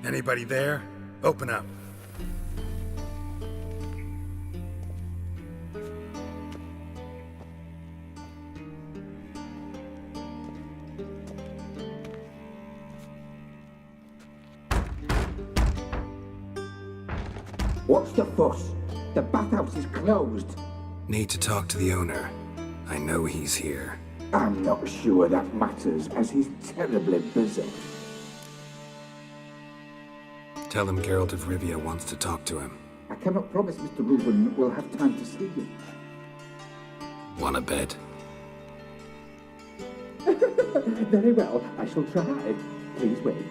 Anybody there? Open up. What's the fuss? The bathhouse is closed. Need to talk to the owner. I know he's here. I'm not sure that matters, as he's terribly busy. Tell him Geralt of Rivia wants to talk to him. I cannot promise Mr. Reuben will have time to see you. Want a bed? Very well, I shall try. Please wait.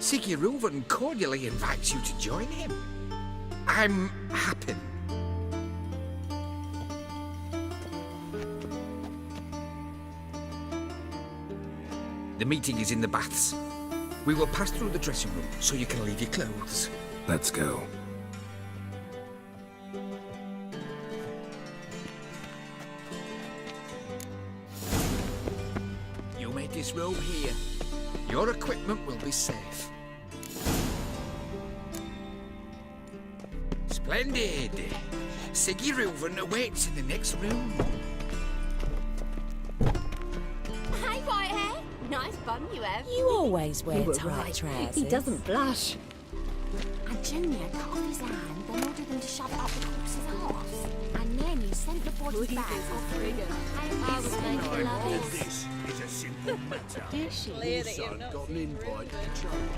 Siggy Reuven cordially invites you to join him. I'm happy. The meeting is in the baths. We will pass through the dressing room so you can leave your clothes. Let's go. You may disrobe here. Your equipment will be safe. Splendid! Siggy Reuven awaits in the next room. Hi, Whitehair. Nice bum you have. You always wear were tight right. trousers. He doesn't blush. And Junior cut off his hand, then ordered him to shove it up the corpse's arse. And then he sent the body back off Riga. I was making love it. This is a simple matter. Is she? Your son got an invite to the church.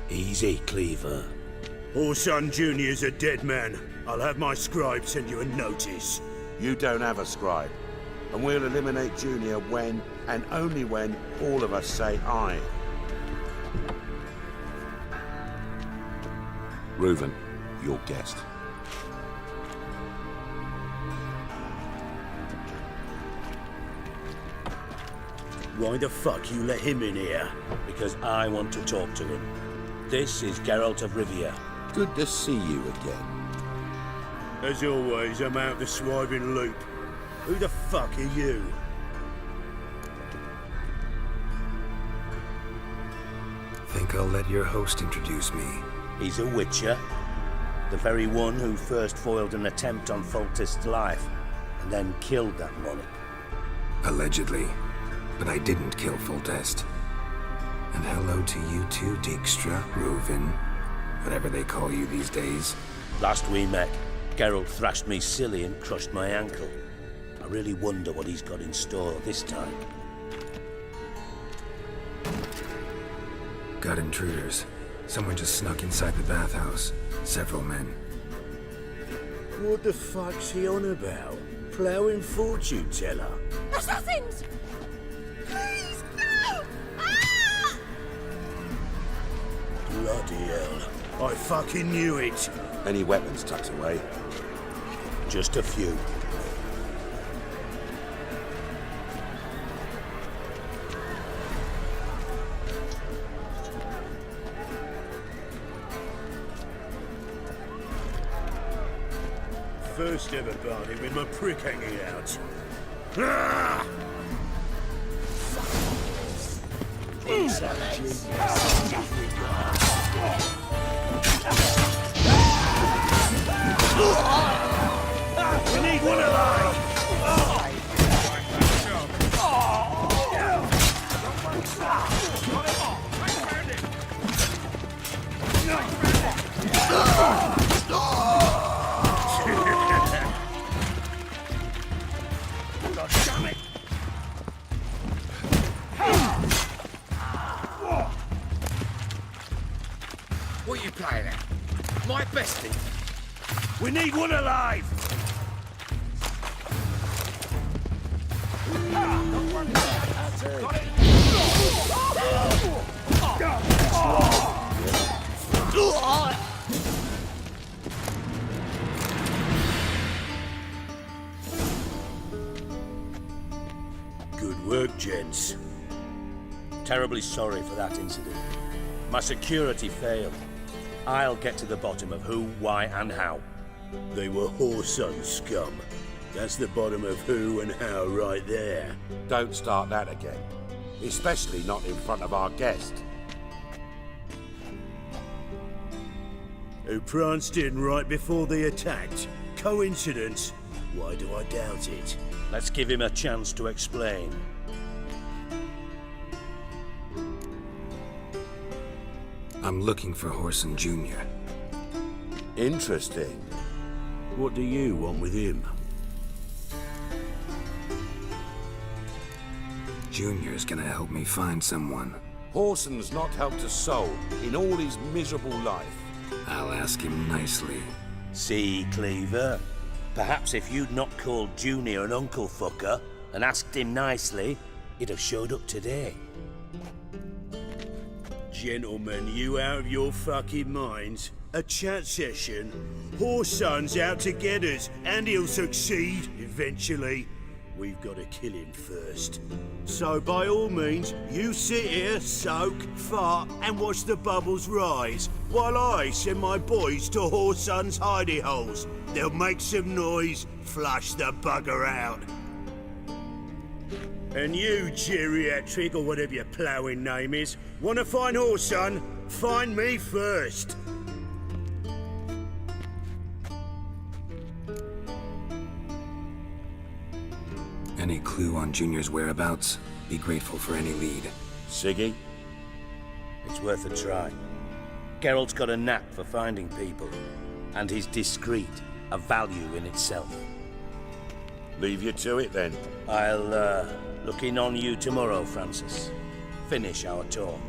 Easy, Cleaver. Orson Jr.'s a dead man. I'll have my scribe send you a notice. You don't have a scribe. And we'll eliminate Junior when, and only when, all of us say aye. Reuven, your guest. Why the fuck you let him in here? Because I want to talk to him. This is Geralt of Rivia. Good to see you again. As always, I'm out the swiving loop. Who the fuck are you? Think I'll let your host introduce me. He's a witcher. The very one who first foiled an attempt on Foltest's life, and then killed that monarch. Allegedly. But I didn't kill Foltest. And hello to you too, Dijkstra, Reuven, whatever they call you these days. Last we met, Geralt thrashed me silly and crushed my ankle. I really wonder what he's got in store this time. Got intruders. Someone just snuck inside the bathhouse. Several men. What the fuck's he on about? Ploughing fortune teller? Assassins! Please, no! Ah! Bloody hell. I fucking knew it. Any weapons tucked away? Just a few. First ever party with my prick hanging out. Ah! We need one alive! What are you playing at? My bestie? We need one alive! Good work, gents. Terribly sorry for that incident. My security failed. I'll get to the bottom of who, why, and how. They were whoreson scum. That's the bottom of who and how right there. Don't start that again. Especially not in front of our guest. Who pranced in right before they attacked. Coincidence? Why do I doubt it? Let's give him a chance to explain. I'm looking for Whoreson Jr. Interesting. What do you want with him? Junior's gonna help me find someone. Whoreson's not helped a soul in all his miserable life. I'll ask him nicely. See, Cleaver? Perhaps if you'd not called Junior an uncle fucker and asked him nicely, he'd have showed up today. Gentlemen, you out of your fucking minds? A chat session? Whoreson's out to get us, and he'll succeed eventually. We've got to kill him first. So by all means, you sit here, soak, fart, and watch the bubbles rise, while I send my boys to Whoreson's hidey holes. They'll make some noise, flush the bugger out. And you, geriatric, or whatever your ploughing name is, want to find Whoreson? Find me first. Any clue on Junior's whereabouts? Be grateful for any lead. Siggy? It's worth a try. Geralt's got a knack for finding people, and he's discreet, a value in itself. Leave you to it then. I'll, look in on you tomorrow, Francis. Finish our talk.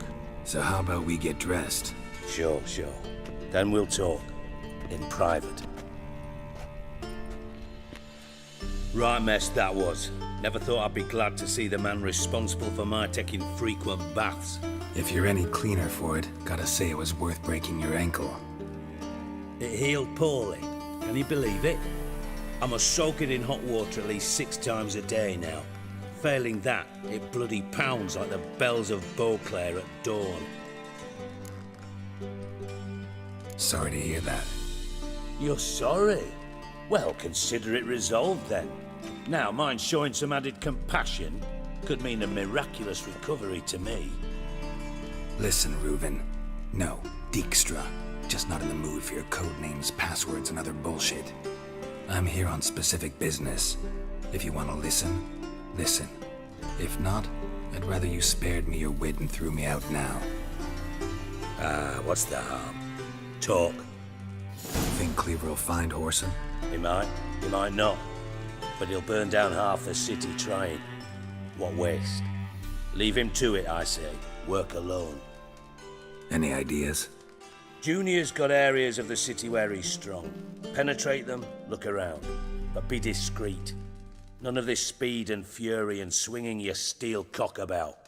So how about we get dressed? Sure. Then we'll talk. In private. Right mess that was. Never thought I'd be glad to see the man responsible for my taking frequent baths. If you're any cleaner for it, gotta say it was worth breaking your ankle. It healed poorly. Can you believe it? I must soak it in hot water at least 6 times a day now. Failing that, it bloody pounds like the bells of Beauclair at dawn. Sorry to hear that. You're sorry? Well, consider it resolved then. Now, mine showing some added compassion could mean a miraculous recovery to me. Listen, Reuven. No, Dijkstra. Just not in the mood for your code names, passwords, and other bullshit. I'm here on specific business. If you want to listen, listen. If not, I'd rather you spared me your wit and threw me out now. What's the harm? Talk. Think Cleaver will find Whoreson? He might not. But he'll burn down half the city trying. What waste? Leave him to it, I say. Work alone. Any ideas? Junior's got areas of the city where he's strong. Penetrate them, look around. But be discreet. None of this speed and fury and swinging your steel cock about.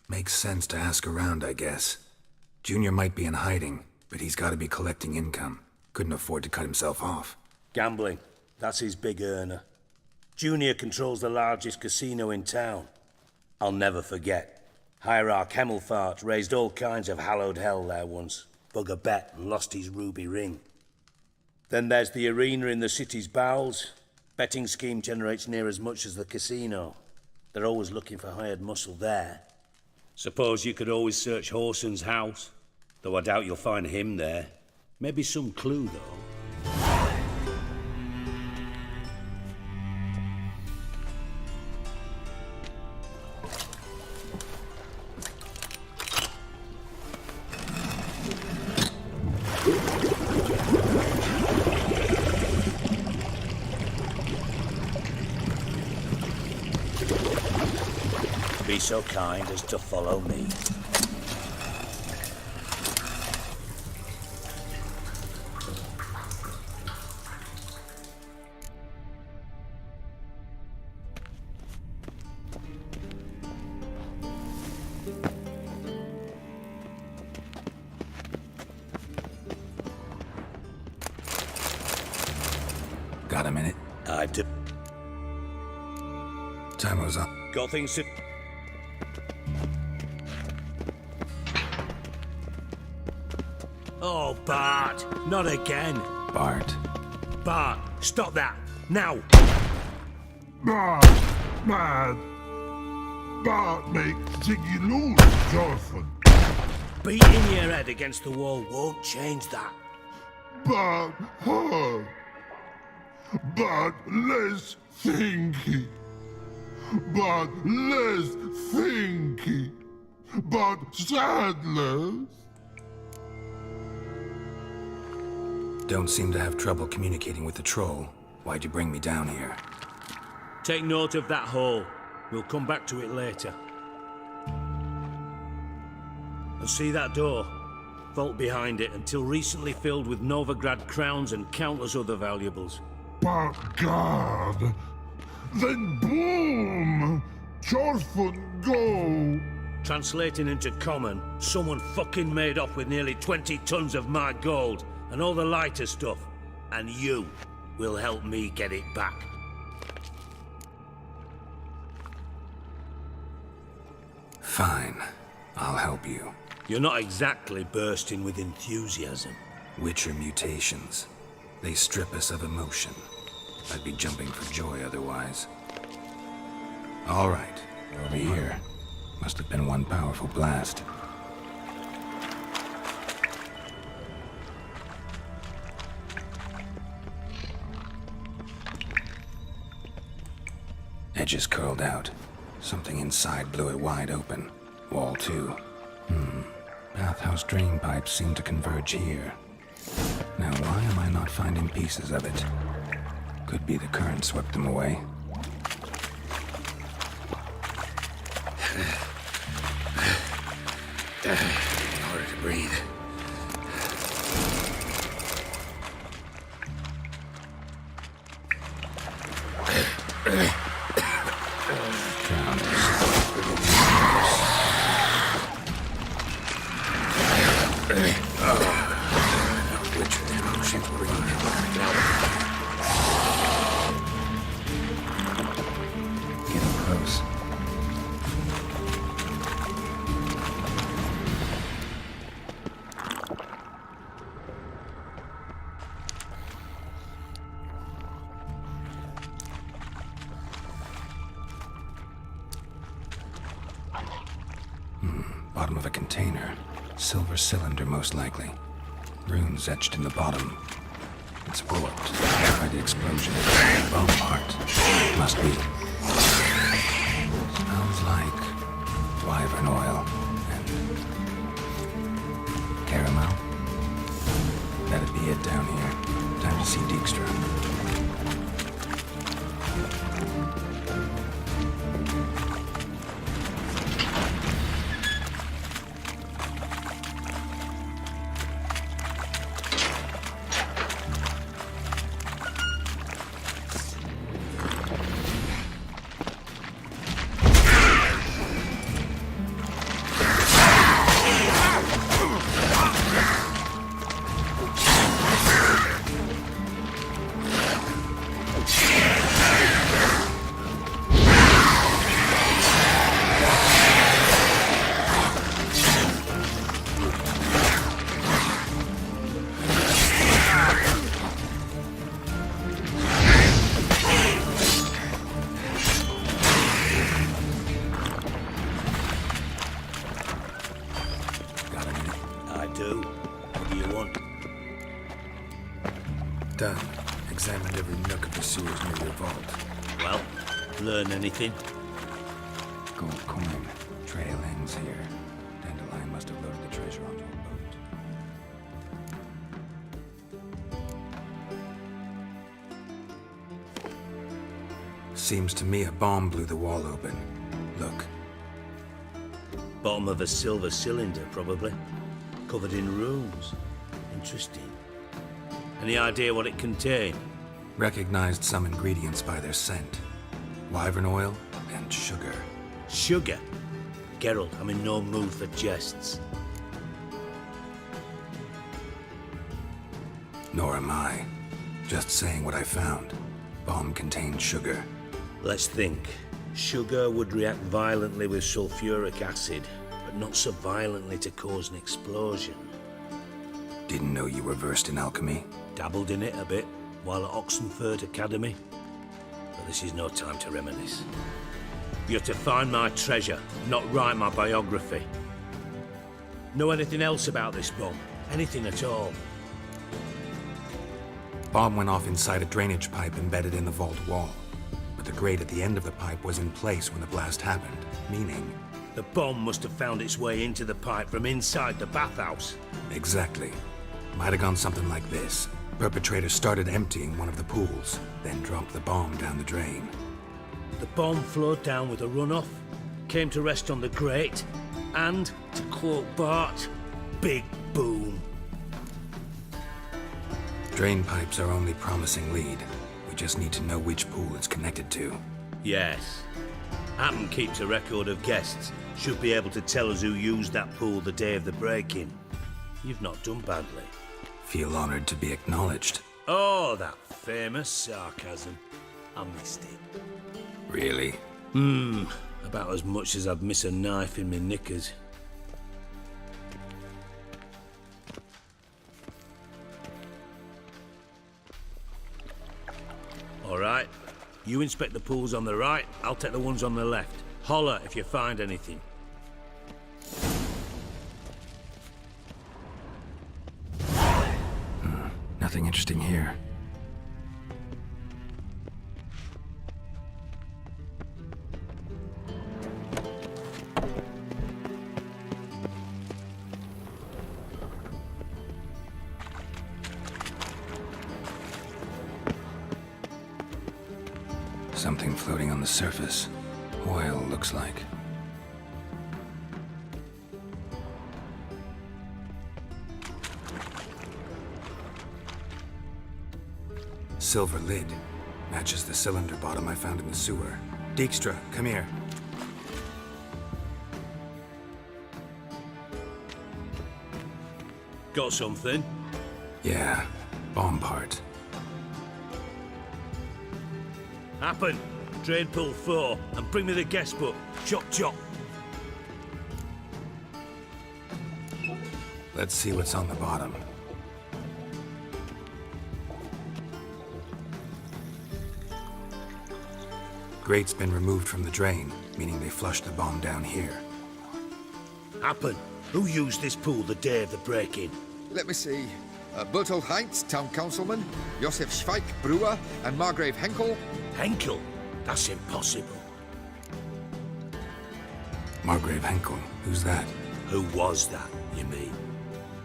Makes sense to ask around, I guess. Junior might be in hiding, but he's got to be collecting income. Couldn't afford to cut himself off. Gambling. That's his big earner. Junior controls the largest casino in town. I'll never forget. Hierarch Hemmelfart raised all kinds of hallowed hell there once. Bug a bet and lost his ruby ring. Then there's the arena in the city's bowels. Betting scheme generates near as much as the casino. They're always looking for hired muscle there. Suppose you could always search Whoreson's house. Though I doubt you'll find him there. Maybe some clue, though. Be so kind as to follow me. Got a minute? I do. Time was up. Got things to... Oh, Bart, not again. Bart. Bart, stop that, now. Bad. Bart make Ziggy lose, Jorfin. Beating your head against the wall won't change that. Bart hard. Bart less thinky. Bart less thinky. Bart sadless. Don't seem to have trouble communicating with the troll. Why'd you bring me down here? Take note of that hole. We'll come back to it later. And see that door? Vault behind it, until recently filled with Novigrad crowns and countless other valuables. Bart guard. Then boom! Jorfin go! Translating into common, someone fucking made off with nearly 20 tons of my gold and all the lighter stuff. And you will help me get it back. Fine. I'll help you. You're not exactly bursting with enthusiasm. Witcher mutations. They strip us of emotion. I'd be jumping for joy otherwise. All right, over here. Must have been one powerful blast. Edges curled out. Something inside blew it wide open. Wall too. Bathhouse drain pipes seem to converge here. Now why am I not finding pieces of it? Could be the current swept them away. Harder to breathe. Getting close. Bottom of a container. Silver cylinder, most likely. Runes etched in the bottom. It's warped by the explosion. Bone part. Must be. Smells like wyvern oil and caramel. That'd be it down here. Time to see Dijkstra. Done. Examined every nook of the sewers near your vault. Well, learn anything? Gold coin. Trail ends here. Dandelion must have loaded the treasure onto a boat. Seems to me a bomb blew the wall open. Look. Bottom of a silver cylinder, probably. Covered in runes. Interesting. Any idea what it contained? Recognized some ingredients by their scent. Wyvern oil and sugar. Sugar? Geralt, I'm in no mood for jests. Nor am I. Just saying what I found. Bomb contained sugar. Let's think. Sugar would react violently with sulfuric acid, but not so violently to cause an explosion. Didn't know you were versed in alchemy. Dabbled in it a bit while at Oxenford Academy. But this is no time to reminisce. You're to find my treasure, not write my biography. Know anything else about this bomb? Anything at all? Bomb went off inside a drainage pipe embedded in the vault wall. But the grate at the end of the pipe was in place when the blast happened, meaning... The bomb must have found its way into the pipe from inside the bathhouse. Exactly. Might have gone something like this. Perpetrator started emptying one of the pools, then dropped the bomb down the drain. The bomb flowed down with a runoff, came to rest on the grate, and, to quote Bart, big boom. Drain pipes are only promising lead. We just need to know which pool it's connected to. Yes. Hammond keeps a record of guests. Should be able to tell us who used that pool the day of the break-in. You've not done badly. Feel honored to be acknowledged. Oh, that famous sarcasm. I missed it. Really? About as much as I'd miss a knife in my knickers. All right. You inspect the pools on the right, I'll take the ones on the left. Holler if you find anything. Nothing interesting here. Something floating on the surface. Oil, looks like. Silver lid. Matches the cylinder bottom I found in the sewer. Dijkstra, come here. Got something? Yeah, bomb part. Happen. Drain pool 4, and bring me the guest book. Chop chop. Let's see what's on the bottom. Grate's been removed from the drain, meaning they flushed the bomb down here. Happen. Who used this pool the day of the break-in? Let me see. Bertolt Heinz, town councilman, Josef Schweik, brewer, and Margrave Henkel. Henkel? That's impossible. Margrave Henkel, who's that? Who was that, you mean?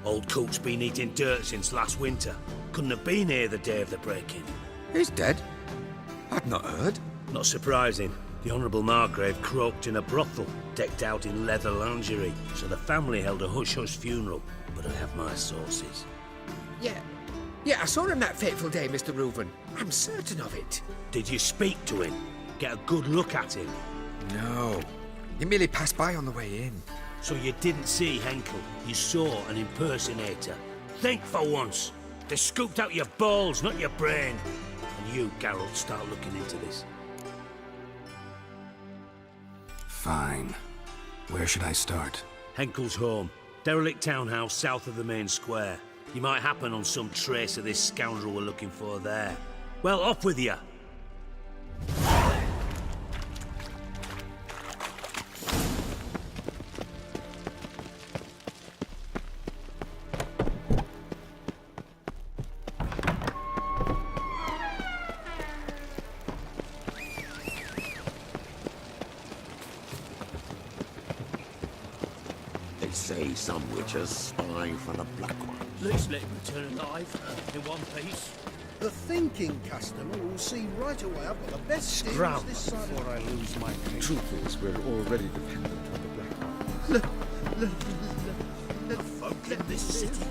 Old coot's been eating dirt since last winter. Couldn't have been here the day of the break-in. He's dead? I'd not heard. Not surprising. The Honourable Margrave croaked in a brothel, decked out in leather lingerie, so the family held a hush-hush funeral. But I have my sources. Yeah, I saw him that fateful day, Mr. Reuven. I'm certain of it. Did you speak to him? Get a good look at him? No. He merely passed by on the way in. So you didn't see Henkel, you saw an impersonator. Think for once. They scooped out your balls, not your brain. And you, Geralt, start looking into this. Fine. Where should I start? Henkel's home. Derelict townhouse south of the main square. You might happen on some trace of this scoundrel we're looking for there. Well, off with you. They say some witches spy for the Black One. Let's let him return alive, in one piece. The thinking customer will see right away I've got the best steers Scram this side of before I lose my patience. Truth is, we're already dependent on the Black One. Folk in this city.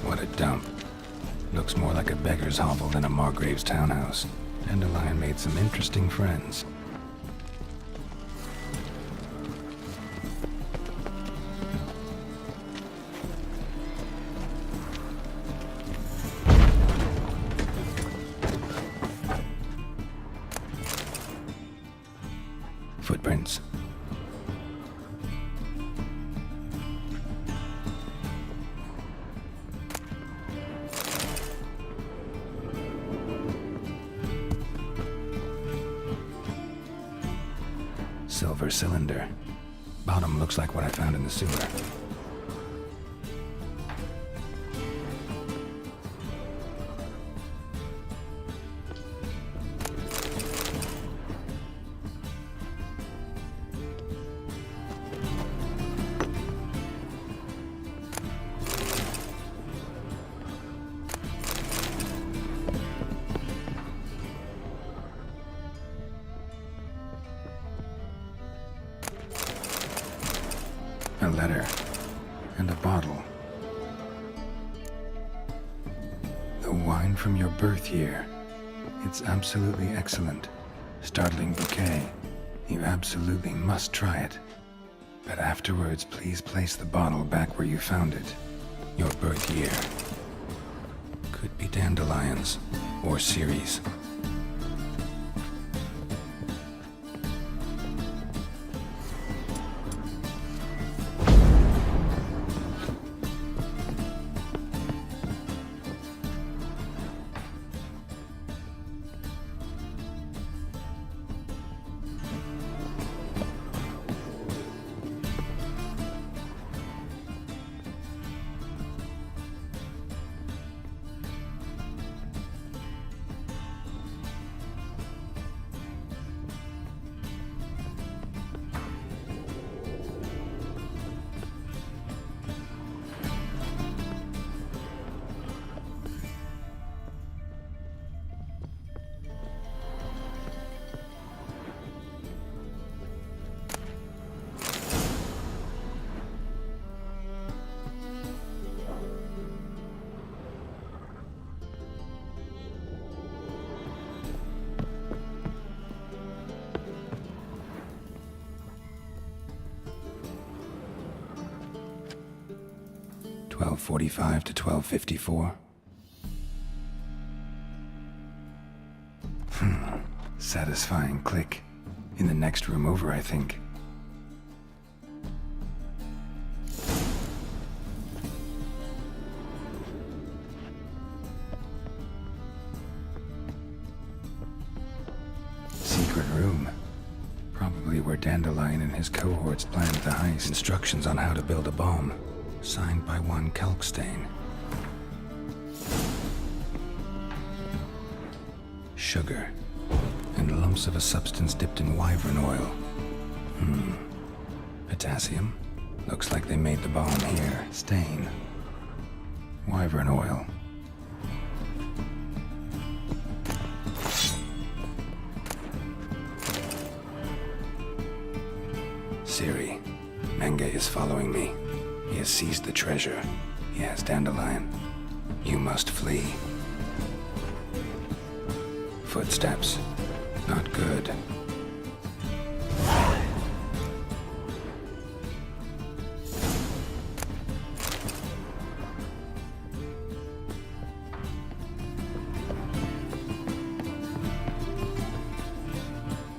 What a dump. Looks more like a beggar's hovel than a Margrave's townhouse. Dandelion made some interesting friends. Footprints. Silver cylinder. Bottom looks like what I found in the sewer. A letter. And a bottle. The wine from your birth year. It's absolutely excellent. Startling bouquet. You absolutely must try it. But afterwards, please place the bottle back where you found it. Your birth year. Could be dandelions. Or Ceres. .45 to 12:54. Satisfying click. In the next room over, I think. Secret room. Probably where Dandelion and his cohorts planned the heist. Instructions on how to build a bomb. Signed by one Kalkstain. Sugar. And lumps of a substance dipped in wyvern oil. Potassium. Looks like they made the bomb here. Stain. Wyvern oil. Ciri. Menge is following me. He has seized the treasure. He has Dandelion. You must flee. Footsteps. Not good.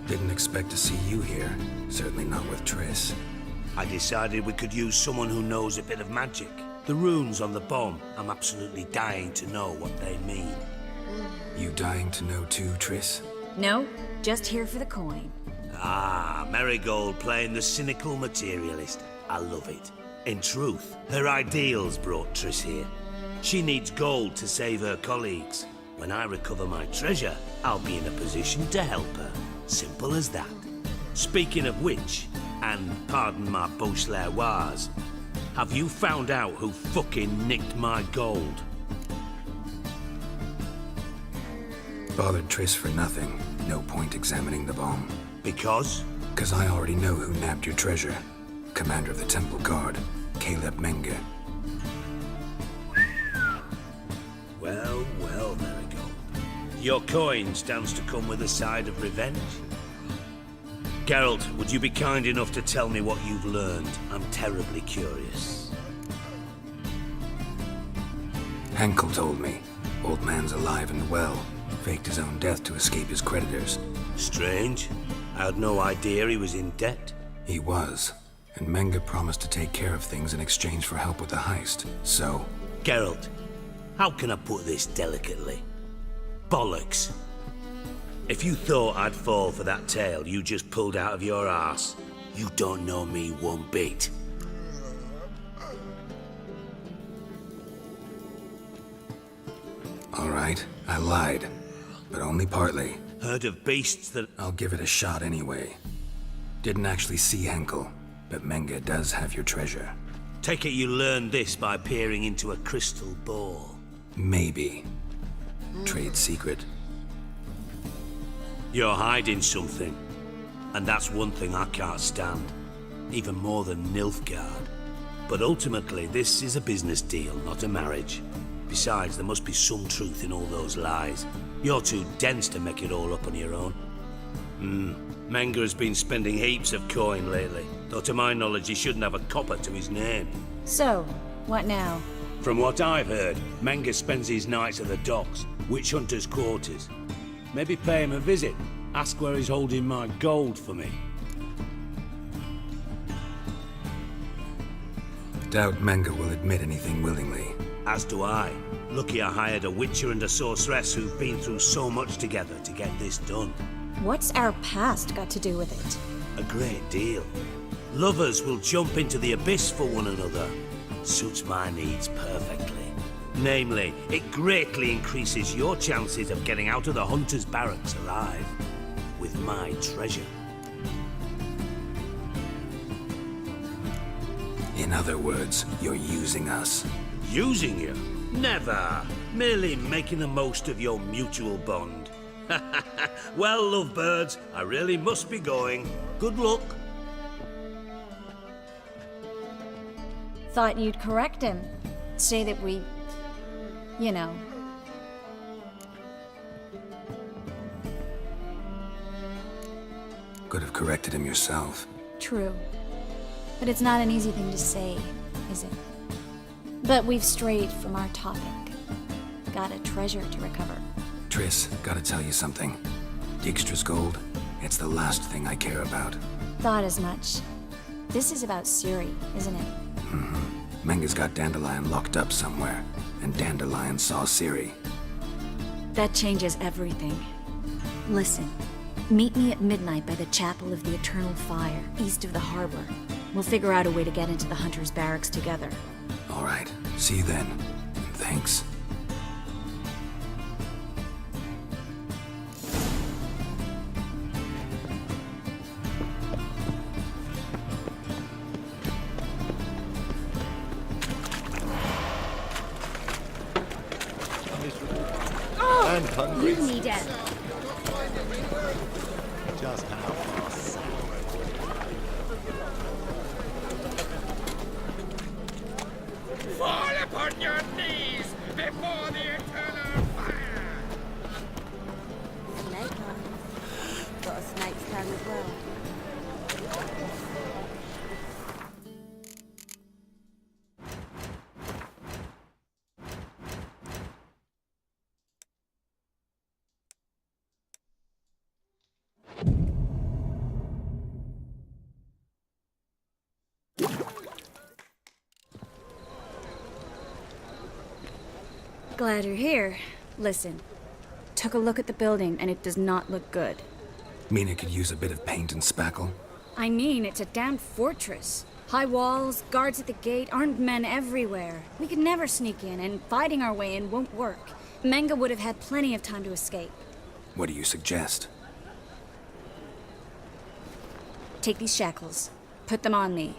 Didn't expect to see you here. Certainly not with Triss. I decided we could use someone who knows a bit of magic. The runes on the bomb, I'm absolutely dying to know what they mean. You dying to know too, Triss? No, just here for the coin. Ah, Marigold playing the cynical materialist. I love it. In truth, her ideals brought Triss here. She needs gold to save her colleagues. When I recover my treasure, I'll be in a position to help her. Simple as that. Speaking of which, and pardon my Beauclervois, have you found out who fucking nicked my gold? Bothered Triss for nothing. No point examining the bomb. Because? Because I already know who nabbed your treasure. Commander of the Temple Guard, Caleb Menge. Well, well, Marigold. Your coin stands to come with a side of revenge. Geralt, would you be kind enough to tell me what you've learned? I'm terribly curious. Henkel told me. Old man's alive and well. Faked his own death to escape his creditors. Strange. I had no idea he was in debt. He was. And Menge promised to take care of things in exchange for help with the heist. So... Geralt, how can I put this delicately? Bollocks. If you thought I'd fall for that tale you just pulled out of your arse, you don't know me one bit. All right, I lied. But only partly. Heard of beasts that... I'll give it a shot anyway. Didn't actually see Henkel, but Menge does have your treasure. Take it you learned this by peering into a crystal ball. Maybe. Trade secret. You're hiding something. And that's one thing I can't stand. Even more than Nilfgaard. But ultimately, this is a business deal, not a marriage. Besides, there must be some truth in all those lies. You're too dense to make it all up on your own. Menge has been spending heaps of coin lately, though to my knowledge he shouldn't have a copper to his name. So, what now? From what I've heard, Menge spends his nights at the docks, witch hunters' quarters. Maybe pay him a visit, ask where he's holding my gold for me. Doubt Menge will admit anything willingly. As do I. Lucky I hired a witcher and a sorceress who've been through so much together to get this done. What's our past got to do with it? A great deal. Lovers will jump into the abyss for one another. Suits my needs perfectly. Namely, it greatly increases your chances of getting out of the hunter's barracks alive. With my treasure. In other words, you're using us. Using you? Never. Merely making the most of your mutual bond. Well, lovebirds, I really must be going. Good luck. Thought you'd correct him. Say that we... you know. Could have corrected him yourself. True. But it's not an easy thing to say, is it? But we've strayed from our topic. Got a treasure to recover. Triss, gotta tell you something. Dijkstra's gold, it's the last thing I care about. Thought as much. This is about Ciri, isn't it? Menge's got Dandelion locked up somewhere, and Dandelion saw Ciri. That changes everything. Listen, meet me at midnight by the Chapel of the Eternal Fire, east of the harbor. We'll figure out a way to get into the Hunter's Barracks together. All right, see you then. Thanks. And hungry. You need it. Just how far Fall upon your knees before the eternal fire! Snake on. Got a snake's tongue as well. Glad you're here. Listen, took a look at the building and it does not look good. Mean it could use a bit of paint and spackle? I mean, it's a damn fortress. High walls, guards at the gate, armed men everywhere. We could never sneak in, and fighting our way in won't work. Menge would have had plenty of time to escape. What do you suggest? Take these shackles. Put them on me.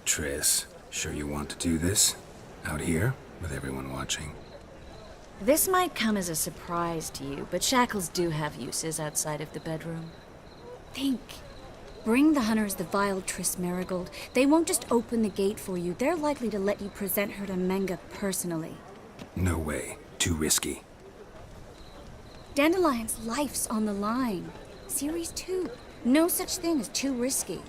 Triss, sure you want to do this? Out here, with everyone watching? This might come as a surprise to you, but shackles do have uses outside of the bedroom. Think. Bring the hunters the vile Triss Marigold. They won't just open the gate for you. They're likely to let you present her to Menge personally. No way. Too risky. Dandelion's life's on the line. Ciri's too. No such thing as too risky.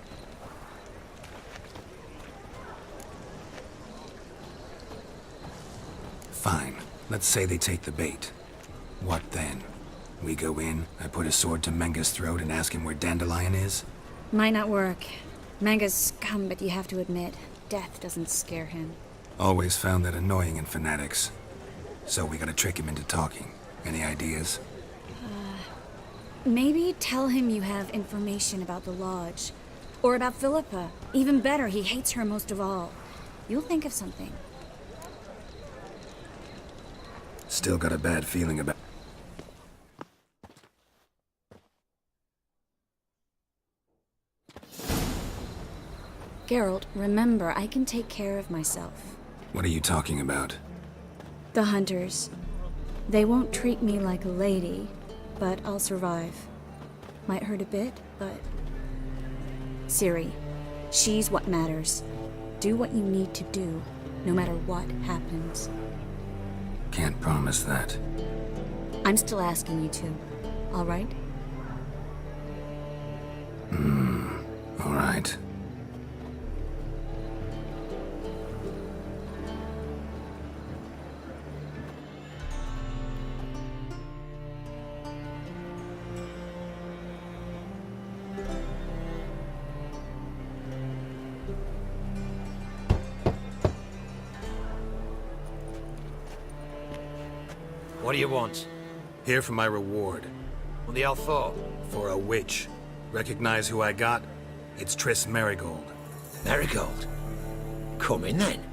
Fine. Let's say they take the bait. What then? We go in, I put a sword to Menge's throat and ask him where Dandelion is? Might not work. Menge's scum, but you have to admit, death doesn't scare him. Always found that annoying in fanatics. So we gotta trick him into talking. Any ideas? Maybe tell him you have information about the Lodge. Or about Philippa. Even better, he hates her most of all. You'll think of something. Still got a bad feeling about... Geralt, remember, I can take care of myself. What are you talking about? The hunters. They won't treat me like a lady, but I'll survive. Might hurt a bit, but... Ciri, she's what matters. Do what you need to do, no matter what happens. Can't promise that. I'm still asking you to, all right? All right. What do you want? Here for my reward. What the hell for? For a witch. Recognize who I got? It's Triss Merigold. Merigold? Come in then.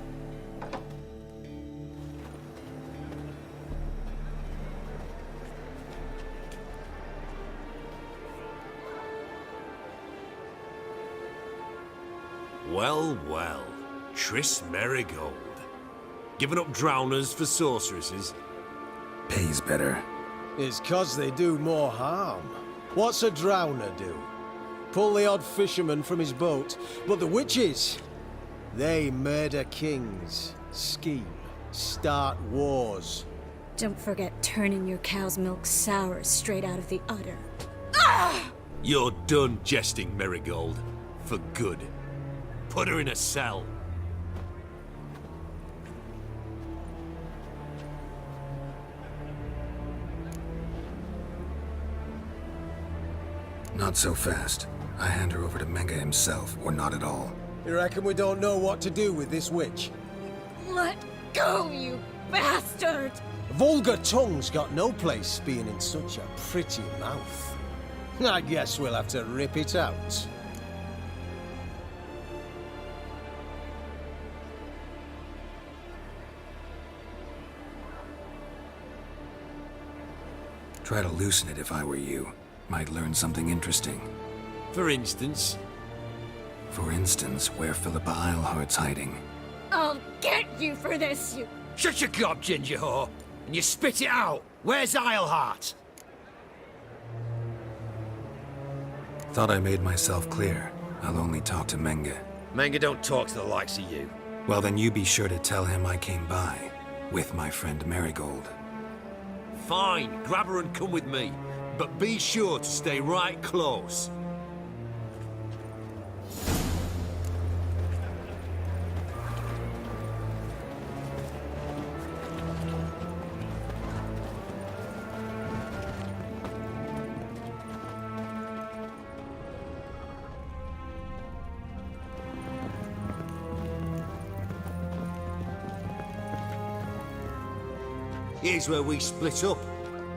Well, well. Triss Merigold. Giving up drowners for sorceresses? Pays better. It's 'cause they do more harm. What's a drowner do? Pull the odd fisherman from his boat. But the witches, they murder kings, scheme, start wars. Don't forget turning your cow's milk sour straight out of the udder. You're done jesting, Merigold. For good. Put her in a cell. Not so fast. I hand her over to Menge himself, or not at all. You reckon we don't know what to do with this witch? Let go, you bastard! Vulgar tongue's got no place being in such a pretty mouth. I guess we'll have to rip it out. Try to loosen it if I were you. Might learn something interesting. For instance? For instance, where Philippa Eilhart's hiding. I'll get you for this, you... Shut your gob, ginger whore, and you spit it out. Where's Eilhart? Thought I made myself clear. I'll only talk to Menge. Menge don't talk to the likes of you. Well, then you be sure to tell him I came by. With my friend Merigold. Fine, grab her and come with me. But be sure to stay right close. Here's where we split up.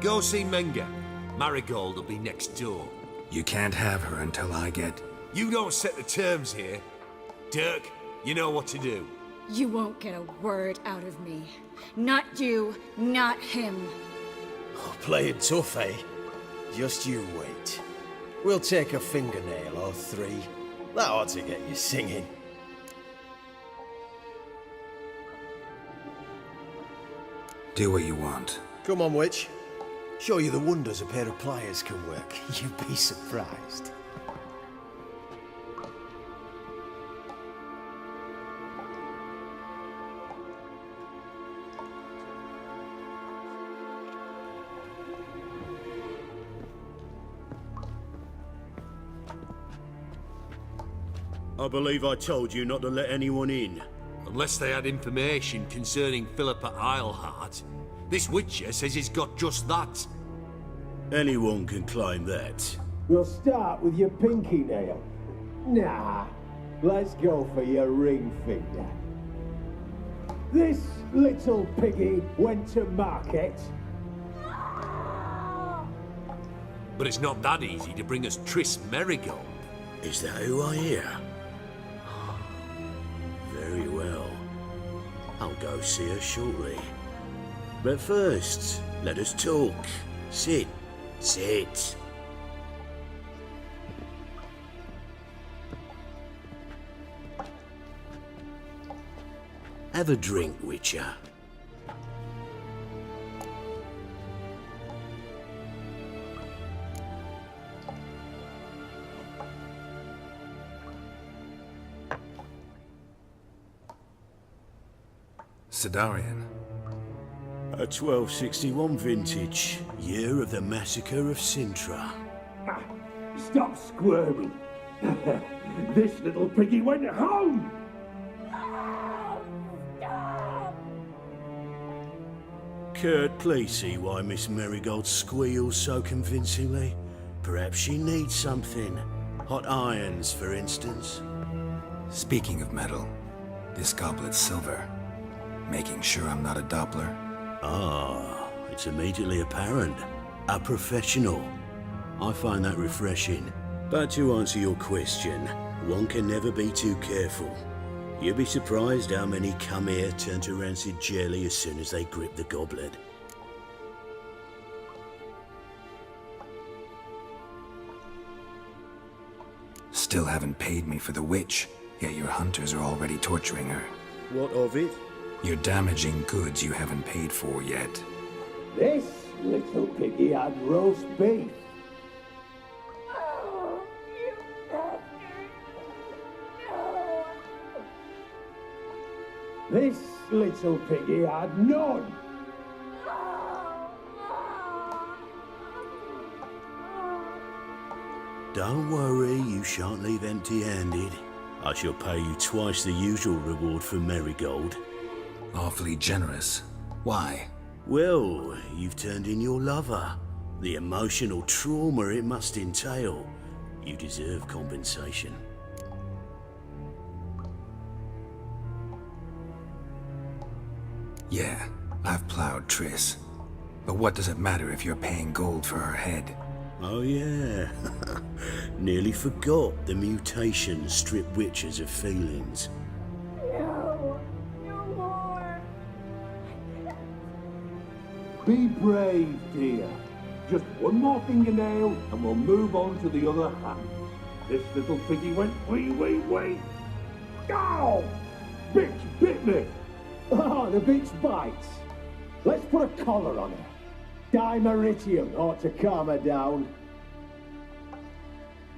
Go see Menge. Marigold will be next door. You can't have her until I get... You don't set the terms here. Dirk, you know what to do. You won't get a word out of me. Not you, not him. Oh, playing tough, eh? Just you wait. We'll take a fingernail or three. That ought to get you singing. Do what you want. Come on, witch. Show you the wonders a pair of pliers can work. You'd be surprised. I believe I told you not to let anyone in. Unless they had information concerning Philippa Eilhart. This Witcher says he's got just that. Anyone can claim that. We'll start with your pinky nail. Nah, let's go for your ring finger. This little piggy went to market. But it's not that easy to bring us Triss Merigold. Is that who I hear? Very well. I'll go see her shortly. But first, let us talk. Sit. Sit. Have a drink, Witcher. Sidarian. A 1261 vintage, year of the massacre of Sintra. Ah, stop squirming. This little piggy went home. Kurt, please see why Miss Merigold squeals so convincingly. Perhaps she needs something. Hot irons, for instance. Speaking of metal, this goblet's silver. Making sure I'm not a Doppler. Ah, it's immediately apparent. A professional. I find that refreshing. But to answer your question, one can never be too careful. You'll be surprised how many come here turn to rancid jelly as soon as they grip the goblet. Still haven't paid me for the witch, yet your hunters are already torturing her. What of it? You're damaging goods you haven't paid for yet. This little piggy had roast beef. This little piggy had none. Don't worry, you shan't leave empty-handed. I shall pay you twice the usual reward for Merigold. Awfully generous. Why? Well, you've turned in your lover. The emotional trauma it must entail. You deserve compensation. Yeah, I've plowed Triss. But what does it matter if you're paying gold for her head? Oh yeah. Nearly forgot the mutations strip witches of feelings. No more. Be brave, dear. Just one more fingernail and we'll move on to the other hand. This little piggy went wee. Ow! Bitch bit me! Oh, the bitch bites. Let's put a collar on her. Dimeritium ought to calm her down.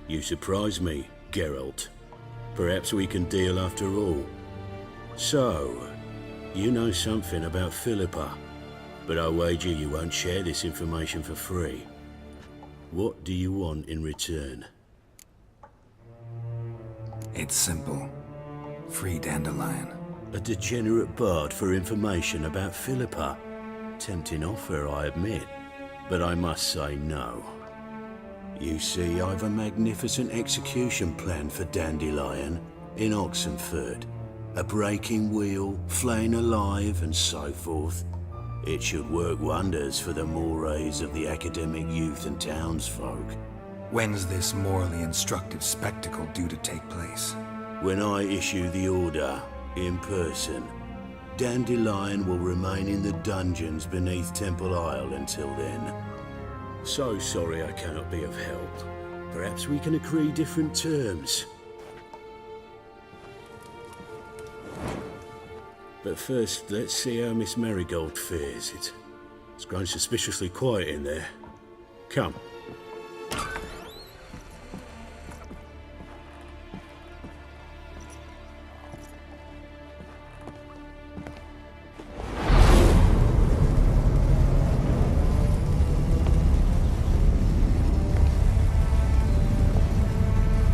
You surprise me, Geralt. Perhaps we can deal after all. So, you know something about Philippa, but I wager you won't share this information for free. What do you want in return? It's simple. Free Dandelion. A degenerate bard for information about Philippa. Tempting offer, I admit, but I must say no. You see, I've a magnificent execution plan for Dandelion in Oxenford. A breaking wheel, flaying alive, and so forth. It should work wonders for the mores of the academic youth and townsfolk. When's this morally instructive spectacle due to take place? When I issue the order, in person. Dandelion will remain in the dungeons beneath Temple Isle until then. So sorry I cannot be of help. Perhaps we can agree different terms. But first, let's see how Miss Merigold fares. It's grown suspiciously quiet in there. Come.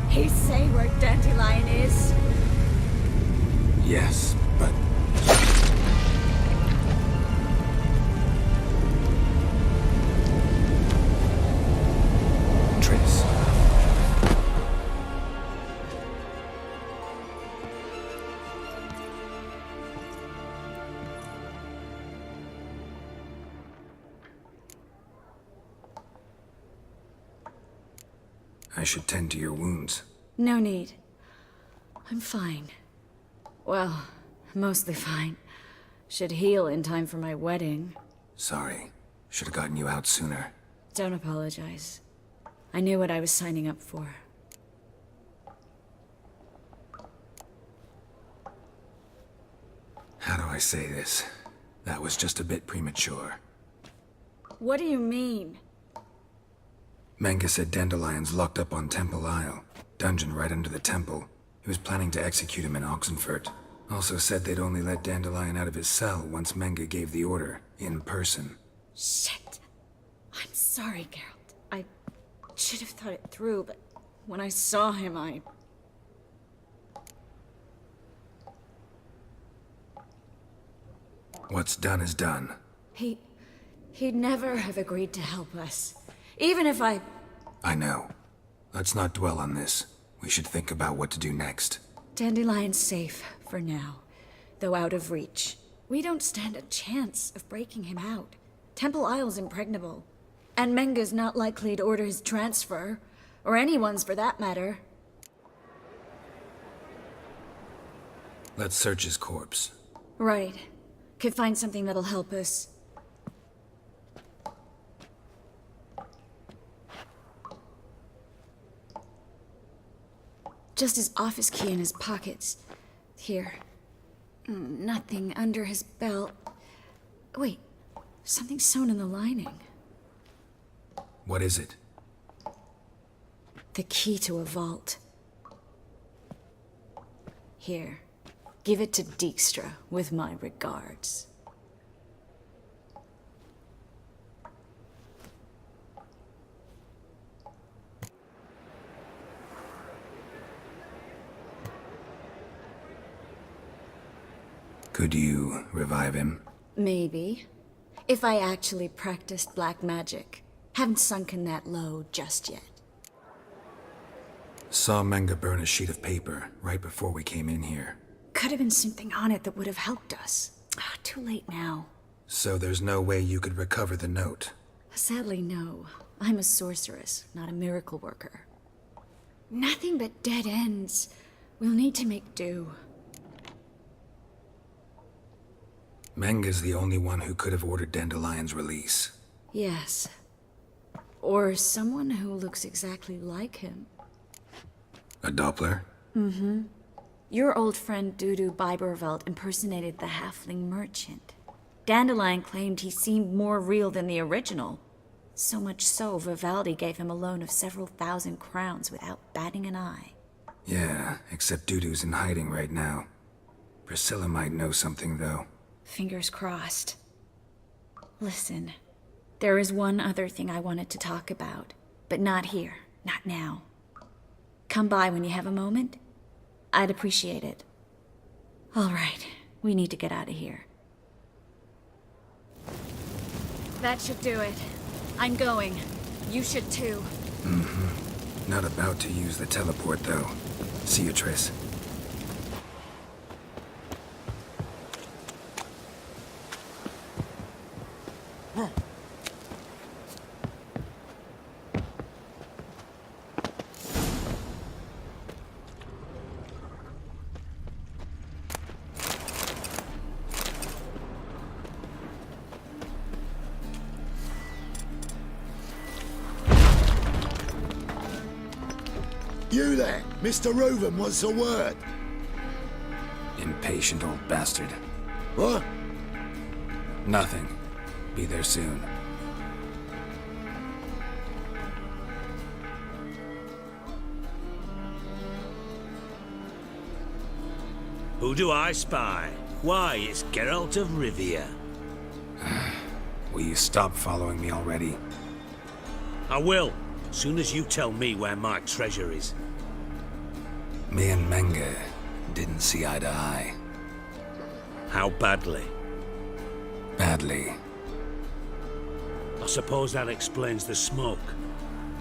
He say where Dandelion is? Yes, but... Triss. I should tend to your wounds. No need. I'm fine. Well, mostly fine. Should heal in time for my wedding. Sorry. Should have gotten you out sooner. Don't apologize. I knew what I was signing up for. How do I say this? That was just a bit premature. What do you mean? Menge said Dandelion's locked up on Temple Isle. Dungeon right under the temple. He was planning to execute him in Oxenfurt. Also said they'd only let Dandelion out of his cell once Menge gave the order, in person. Shit. I'm sorry, Geralt. I should have thought it through, but when I saw him, What's done is done. He'd never have agreed to help us. Even if I know. Let's not dwell on this. We should think about what to do next. Dandelion's safe, for now. Though out of reach. We don't stand a chance of breaking him out. Temple Isle's impregnable. And Menge's not likely to order his transfer. Or anyone's, for that matter. Let's search his corpse. Right. Could find something that'll help us. Just his office key in his pockets. Here. Nothing under his belt. Wait, something sewn in the lining. What is it? The key to a vault. Here. Give it to Dijkstra, with my regards. Could you revive him? Maybe. If I actually practiced black magic. Haven't sunken that low just yet. Saw Menge burn a sheet of paper right before we came in here. Could have been something on it that would have helped us. Too late now. So there's no way you could recover the note? Sadly, no. I'm a sorceress, not a miracle worker. Nothing but dead ends. We'll need to make do. Menge's the only one who could have ordered Dandelion's release. Yes. Or someone who looks exactly like him. A Doppler? Mm-hmm. Your old friend Dudu Biberveld impersonated the halfling merchant. Dandelion claimed he seemed more real than the original. So much so, Vivaldi gave him a loan of several thousand crowns without batting an eye. Yeah, except Dudu's in hiding right now. Priscilla might know something, though. Fingers crossed. Listen, there is one other thing I wanted to talk about, but not here, not now. Come by when you have a moment. I'd appreciate it. All right, we need to get out of here. That should do it. I'm going. You should too. Mm-hmm. Not about to use the teleport, though. See you, Triss. You there, Mr. Reuven wants a word. Impatient old bastard. What? Nothing. Be there soon. Who do I spy? Why, it's Geralt of Rivia. Will you stop following me already? I will, soon as you tell me where my treasure is. Me and Menge didn't see eye to eye. How badly? Badly. I suppose that explains the smoke.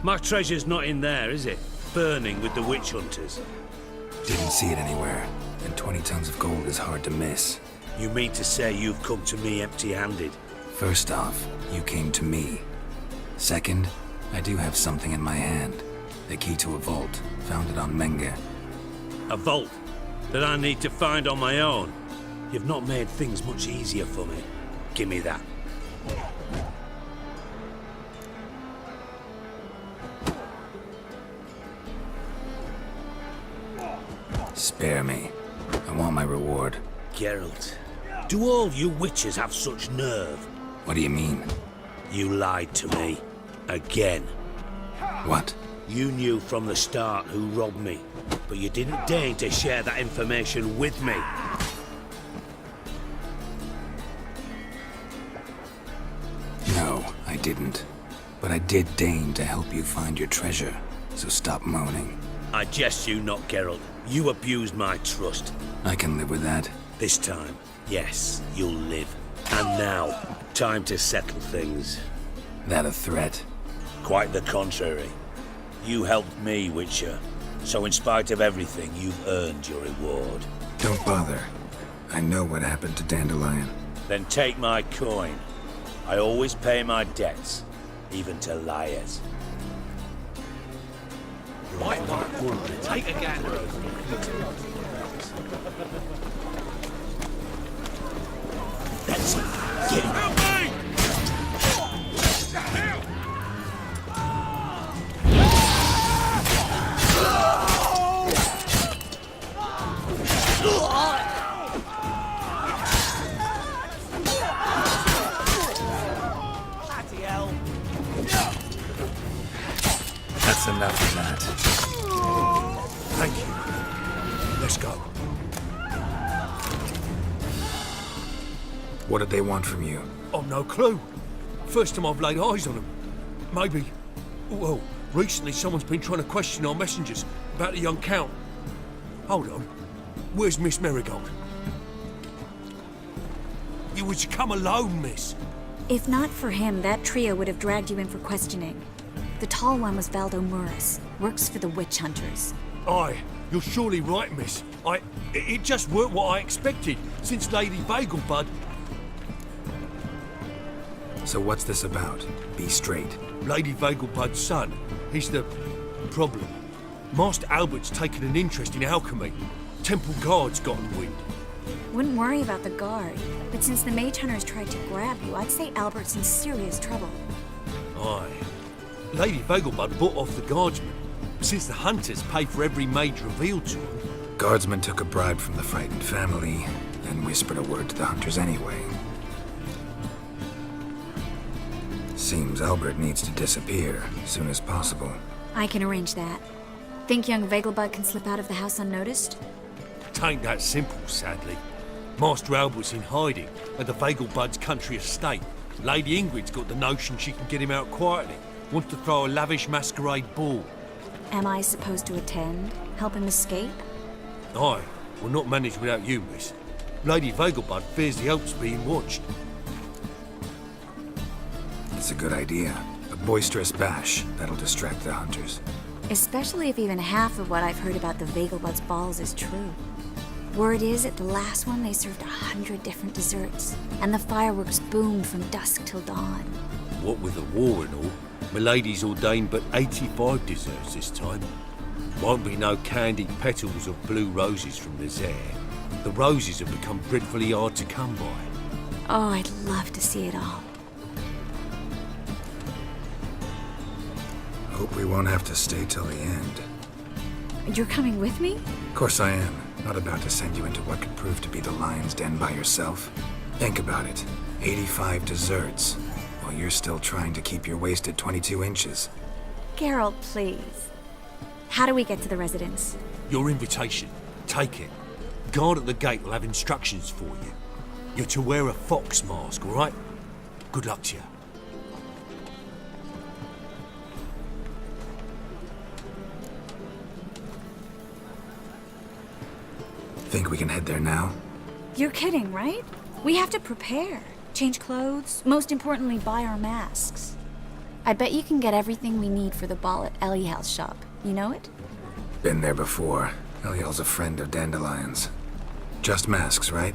My treasure's not in there, is it? Burning with the witch hunters. Didn't see it anywhere, and 20 tons of gold is hard to miss. You mean to say you've come to me empty-handed? First off, you came to me. Second, I do have something in my hand. The key to a vault, founded on Menge. A vault that I need to find on my own. You've not made things much easier for me. Give me that. Spare me. I want my reward. Geralt, do all you witches have such nerve? What do you mean? You lied to me. Again. What? You knew from the start who robbed me, but you didn't deign to share that information with me. No, I didn't. But I did deign to help you find your treasure, so stop moaning. I jest you not, Geralt. You abused my trust. I can live with that. This time, yes, you'll live. And now, time to settle things. That a threat? Quite the contrary. You helped me, Witcher. So in spite of everything, you've earned your reward. Don't bother. I know what happened to Dandelion. Then take my coin. I always pay my debts, even to liars. Take a gander. That's it. Get him. That's enough of that. Thank you. Let's go. What did they want from you? I've no clue. First time I've laid eyes on them. Maybe... Well, recently someone's been trying to question our messengers about the young Count. Hold on. Where's Miss Marigold? You was to come alone, miss. If not for him, that trio would have dragged you in for questioning. The tall one was Valdo Muris, works for the witch hunters. Aye, you're surely right, miss. It just weren't what I expected, since Lady Vagelbud... So what's this about? Be straight. Lady Vagelbud's son, he's the problem. Master Albert's taken an interest in alchemy. Temple Guard's gotten wind. Wouldn't worry about the guard, but since the mage hunters tried to grab you, I'd say Albert's in serious trouble. Aye. Lady Vagelbud bought off the guardsmen, since the hunters pay for every mage revealed to them. Guardsmen took a bribe from the frightened family, and whispered a word to the hunters anyway. Seems Albert needs to disappear as soon as possible. I can arrange that. Think young Vagelbud can slip out of the house unnoticed? Tain't that simple, sadly. Master Albert's in hiding at the Vagelbud's country estate. Lady Ingrid's got the notion she can get him out quietly. Wants to throw a lavish masquerade ball. Am I supposed to attend? Help him escape? Aye, we'll not manage without you, miss. Lady Vagelbud fears the Alps being watched. It's a good idea. A boisterous bash that'll distract the hunters. Especially if even half of what I've heard about the Vagelbud's balls is true. Word is, at the last one they served 100 different desserts, and the fireworks boomed from dusk till dawn. What with the war and all, Milady's ordained but 85 desserts this time. Won't be no candied petals of blue roses from the Zaire. The roses have become dreadfully hard to come by. Oh, I'd love to see it all. Hope we won't have to stay till the end. You're coming with me? Of course I am. Not about to send you into what could prove to be the lion's den by yourself. Think about it. 85 desserts, while you're still trying to keep your waist at 22 inches. Geralt, please. How do we get to the residence? Your invitation. Take it. Guard at the gate will have instructions for you. You're to wear a fox mask, all right? Good luck to you. Think we can head there now? You're kidding, right? We have to prepare. Change clothes. Most importantly, buy our masks. I bet you can get everything we need for the ball at Eliel's shop. You know it? Been there before. Eliel's a friend of Dandelion's. Just masks, right?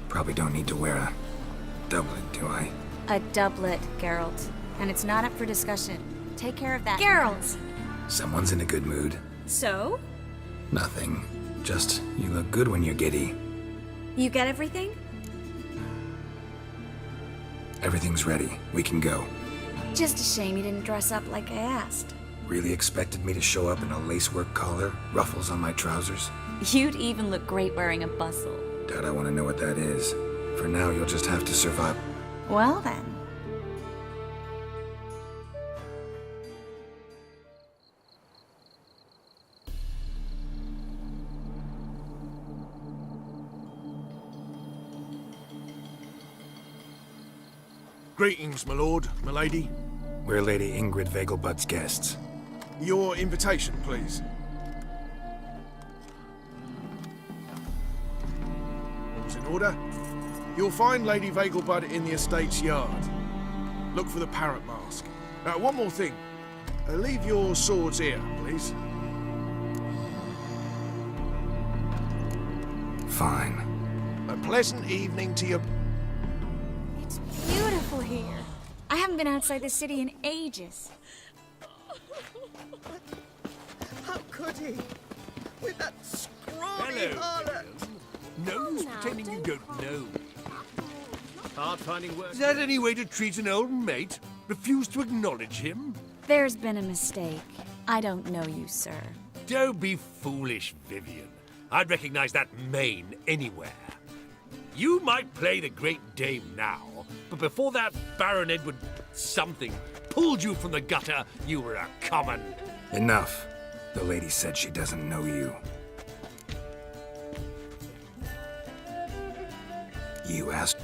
Probably don't need to wear a doublet, do I? A doublet, Geralt. And it's not up for discussion. Take care of that. Geralt! Someone's in a good mood. So? Nothing. Just, you look good when you're giddy. You get everything? Everything's ready. We can go. Just a shame you didn't dress up like I asked. Really expected me to show up in a lacework collar, ruffles on my trousers? You'd even look great wearing a bustle. Doubt I want to know what that is. For now, you'll just have to survive. Well then. Greetings, my lord, my lady. We're Lady Ingrid Vegelbud's guests. Your invitation, please. All's in order. You'll find Lady Vegelbud in the estate's yard. Look for the parrot mask. One more thing. Leave your swords here, please. Fine. A pleasant evening to you. It's beautiful here. I haven't been outside the city in ages. How could he? With that scrawny harlot! No use pretending you don't know. Hard finding work. Is that any way to treat an old mate? Refuse to acknowledge him? There's been a mistake. I don't know you, sir. Don't be foolish, Vivian. I'd recognize that mane anywhere. You might play the Great Dame now, but before that Baron Edward something pulled you from the gutter, you were a common. Enough. The lady said she doesn't know you. You asked.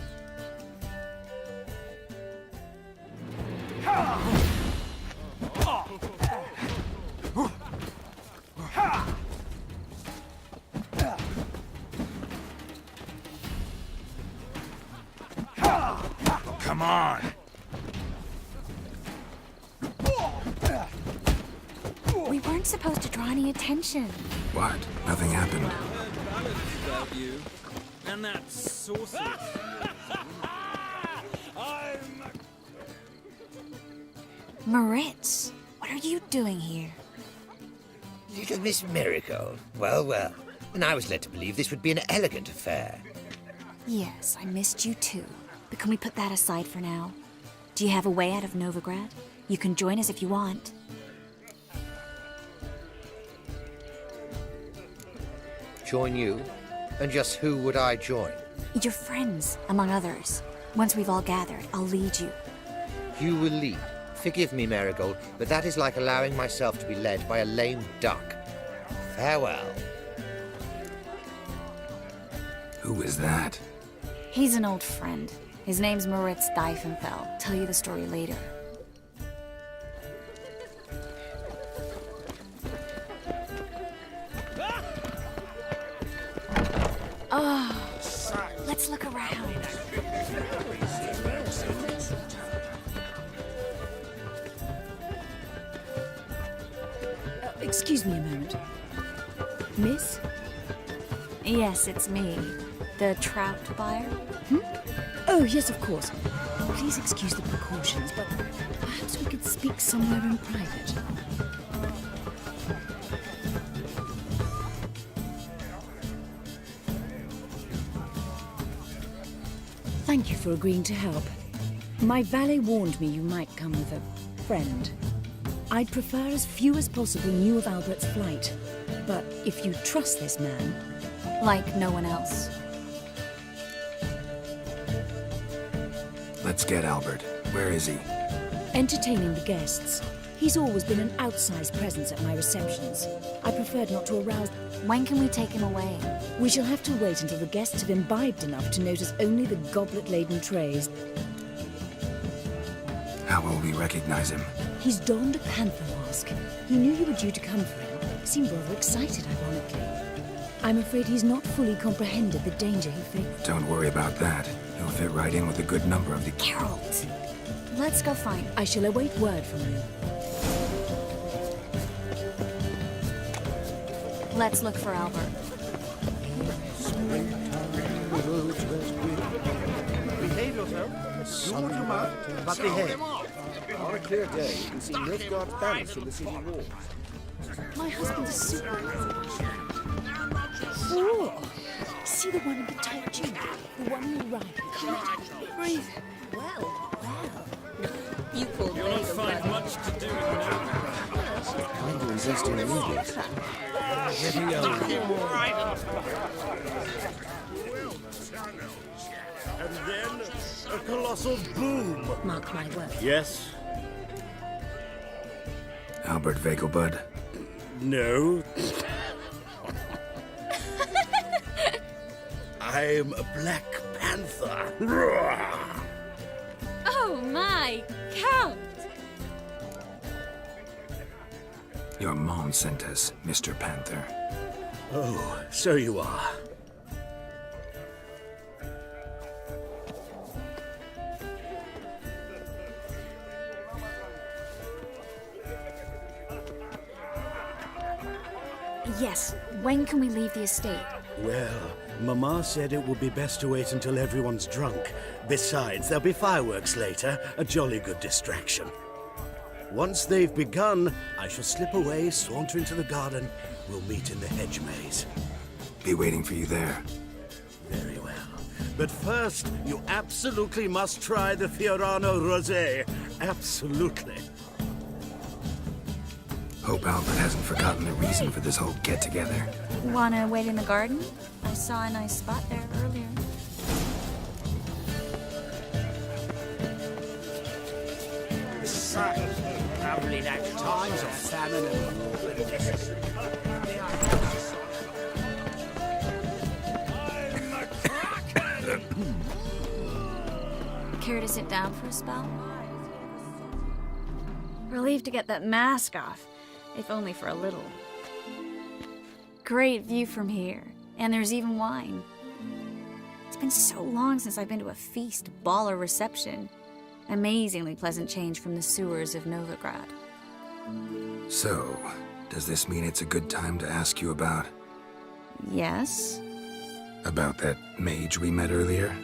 Come on! We weren't supposed to draw any attention. What? Nothing happened. About you. And that sausage. Moritz, what are you doing here? Little Miss Marigold. Well, well. And I was led to believe this would be an elegant affair. Yes, I missed you too. But can we put that aside for now? Do you have a way out of Novigrad? You can join us if you want. Join you? And just who would I join? Your friends, among others. Once we've all gathered, I'll lead you. You will lead. Forgive me, Marigold, but that is like allowing myself to be led by a lame duck. Farewell. Who is that? He's an old friend. His name's Moritz Diefenfeld. Tell you the story later. Oh, let's look around. Excuse me a moment. Miss? Yes, it's me. The trout buyer? Oh, yes, of course. Please excuse the precautions, but perhaps we could speak somewhere in private. Thank you for agreeing to help. My valet warned me you might come with a friend. I'd prefer as few as possible knew of Albert's flight, but if you trust this man... Like no one else. Let's get Albert. Where is he? Entertaining the guests. He's always been an outsized presence at my receptions. I preferred not to arouse... When can we take him away? We shall have to wait until the guests have imbibed enough to notice only the goblet-laden trays. How will we recognize him? He's donned a panther mask. He knew you were due to come for him. Seemed rather excited, ironically. I'm afraid he's not fully comprehended the danger he faced. Don't worry about that. He'll fit right in with a good number of the... Geralt! Let's go find him. I shall await word from you. Let's look for Albert. Behave yourself. Do what you must, but behave. On a clear day, you can see Nilfgaard's banners from the city walls. My husband is super. Oh, see the one in the tight jean? The one you ride. Come on, breathe. Well. You call me. You'll not find much to do in the Kind of resisting immediate. And then a colossal boom. Mark my word. Yes? Albert Vegelbud? No. I'm a Black Panther. Oh my, Count! Your mom sent us, Mr. Panther. Oh, so you are. Yes, when can we leave the estate? Well, Mama said it would be best to wait until everyone's drunk. Besides, there'll be fireworks later, a jolly good distraction. Once they've begun, I shall slip away, saunter into the garden. We'll meet in the hedge maze. Be waiting for you there. Very well. But first, you absolutely must try the Fiorano Rosé. Absolutely. Hope Albert hasn't forgotten the reason for this whole get-together. Wanna wait in the garden? I saw a nice spot there earlier. Probably like times of famine Care to sit down for a spell? Relieved to get that mask off, if only for a little. Great view from here, and there's even wine. It's been so long since I've been to a feast, ball, or reception. Amazingly pleasant change from the sewers of Nilfgaard. So, does this mean it's a good time to ask you about? Yes? About that mage we met earlier?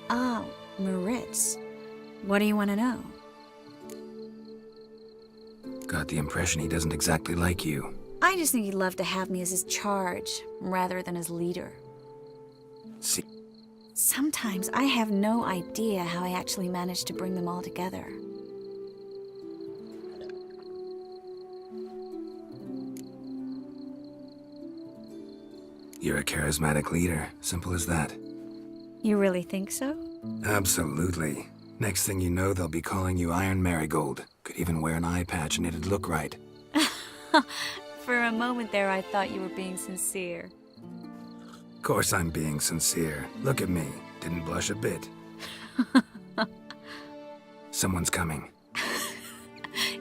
Oh, Moritz. What do you want to know? Got the impression he doesn't exactly like you. I just think he'd love to have me as his charge, rather than his leader. See? Sometimes I have no idea how I actually managed to bring them all together. You're a charismatic leader. Simple as that. You really think so? Absolutely. Next thing you know, they'll be calling you Iron Marigold. Could even wear an eye patch and it'd look right. For a moment there, I thought you were being sincere. Of course I'm being sincere. Look at me. Didn't blush a bit. Someone's coming.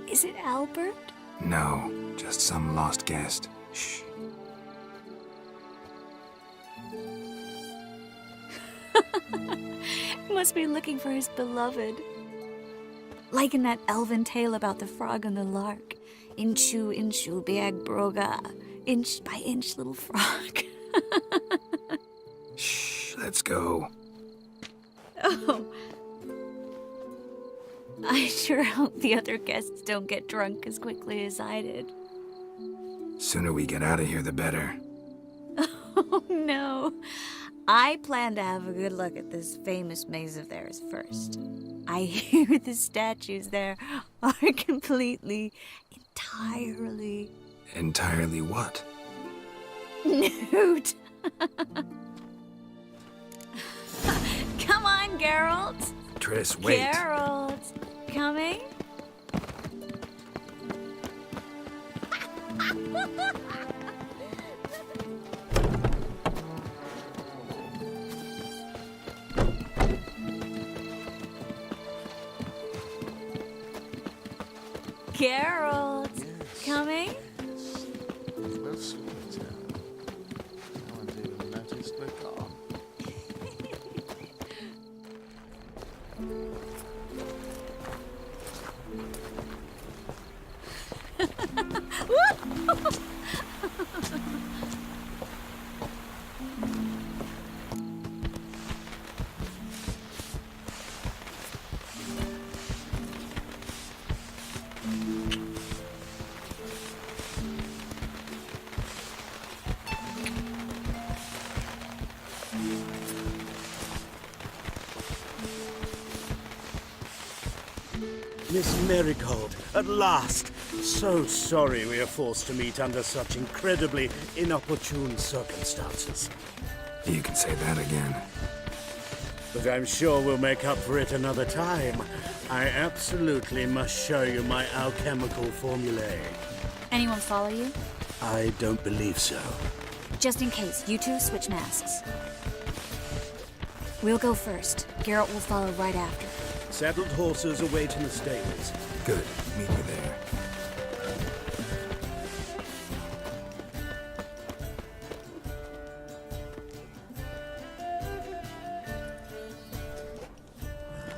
Is it Albert? No, just some lost guest. Shh. Must be looking for his beloved. Like in that elven tale about the frog and the lark. Inchu, inchu, biag broga. Inch by inch, little frog. Shh, let's go. Oh. I sure hope the other guests don't get drunk as quickly as I did. Sooner we get out of here, the better. Oh, no. I plan to have a good look at this famous maze of theirs first. I hear the statues there are completely, entirely... Entirely what? Nude. Come on, Geralt. Triss, wait. Geralt, coming? Geralt, coming? Well, sweet. No one's even noticed we're gone. Miss Marigold, at last! So sorry we are forced to meet under such incredibly inopportune circumstances. You can say that again. But I'm sure we'll make up for it another time. I absolutely must show you my alchemical formulae. Anyone follow you? I don't believe so. Just in case, you two switch masks. We'll go first. Geralt will follow right after. Saddled horses await in the stables. Good. Meet you there.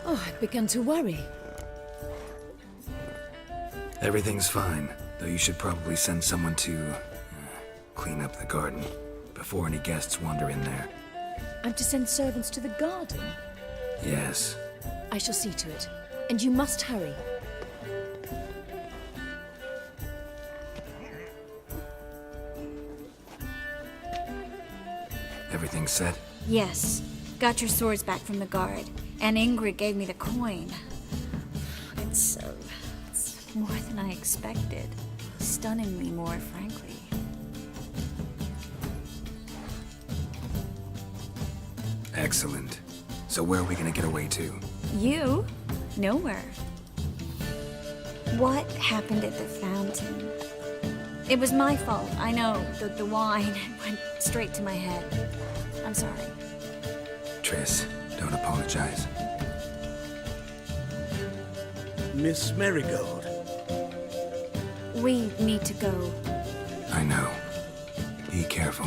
Oh, I've begun to worry. Everything's fine, though you should probably send someone to clean up the garden before any guests wander in there. I'm to send servants to the garden? Yes. I shall see to it. And you must hurry. Everything set? Yes. Got your swords back from the guard. And Ingrid gave me the coin. It's more than I expected. Stunningly more, frankly. Excellent. So where are we gonna get away to? You? Nowhere. What happened at the fountain? It was my fault, I know. The wine went straight to my head. I'm sorry. Triss, don't apologize. Miss Marigold. We need to go. I know. Be careful.